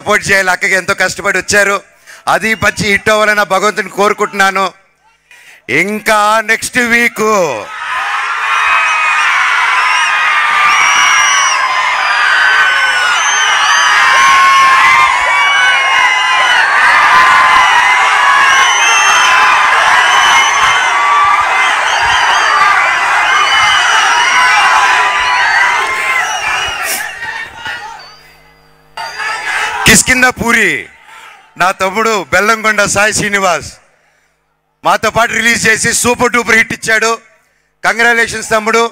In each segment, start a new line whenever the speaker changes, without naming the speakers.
Support చేయాలి. అక్కకి ఎంతో కష్టపడి వచ్చారు. అది మంచి హిట్ అవ్వాలని భగవంతుని కోరుకుంటున్నాను. ఇంకా నెక్స్ట్ వీక్ కిష్కింధ పూరి నా తమ్ముడు బెల్లంకొండ సాయి శ్రీనివాస్ మాతో పాటు రిలీజ్ చేసి సూపర్ డూపర్ హిట్ ఇచ్చాడు. కంగ్రాచులేషన్స్ తమ్ముడు,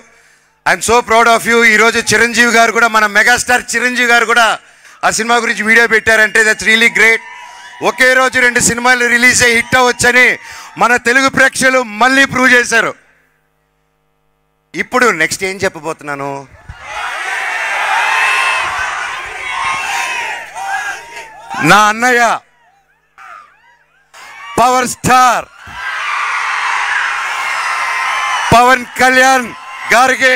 I'm so proud of you. ఈరోజు చిరంజీవి గారు కూడా, మన మెగాస్టార్ చిరంజీవి గారు కూడా ఆ సినిమా గురించి వీడియో పెట్టారంటే దట్స్ రియలీ గ్రేట్. ఒకే రోజు 2 సినిమాలు రిలీజ్ అయ్యి హిట్ అవ్వచ్చని మన తెలుగు ప్రేక్షకులు మళ్ళీ ప్రూవ్ చేశారు. ఇప్పుడు నెక్స్ట్ ఏం చెప్పబోతున్నాను, నా అన్నయ్య పవర్ స్టార్ పవన్ కళ్యాణ్ గారికి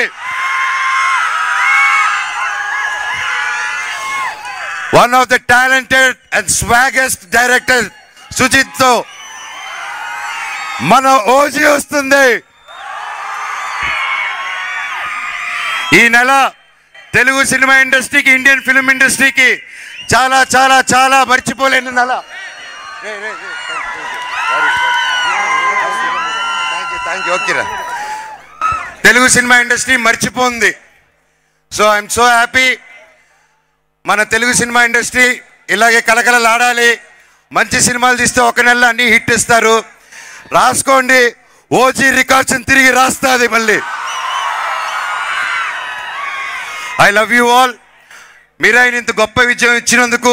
one of the talented and swaggest director Sujith తో మన ఓజీ వస్తుంది. ఈ నెల తెలుగు సినిమా ఇండస్ట్రీకి, ఇండియన్ ఫిల్మ్ ఇండస్ట్రీకి చాలా చాలా చాలా మర్చిపోలేని నెల. ఓకేరా, తెలుగు సినిమా ఇండస్ట్రీ మర్చిపోయింది. So I'm so happy. మన తెలుగు సినిమా ఇండస్ట్రీ ఇలాగే కలకలలాడాలి. మంచి సినిమాలు తీస్తే ఒక నెలలో అన్ని హిట్ ఇస్తారు. రాసుకోండి, ఓజీ రికార్డ్స్ తిరిగి రాస్తుంది మళ్ళీ. I love you all. మీరు ఆయన ఇంత గొప్ప విజయం ఇచ్చినందుకు,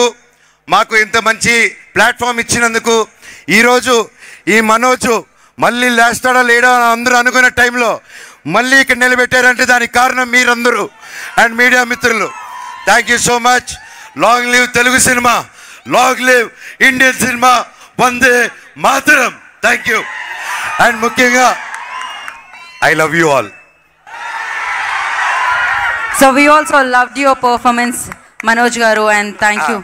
మాకు ఇంత మంచి ప్లాట్ఫామ్ ఇచ్చినందుకు, ఈరోజు ఈ మనోజు మళ్ళీ లేస్తాడా లేడా అని అందరూ అనుకునే టైంలో మళ్ళీ ఇక్కడ నిలబెట్టారంటే దానికి కారణం మీరందరూ అండ్ మీడియా మిత్రులు. Thank you so much. Long live Telugu cinema, long live Indian cinema, వందే మాతరం. Thank you. అండ్ ముఖ్యంగా I love you all.
So we also loved your performance, Manoj Garu, and thank you.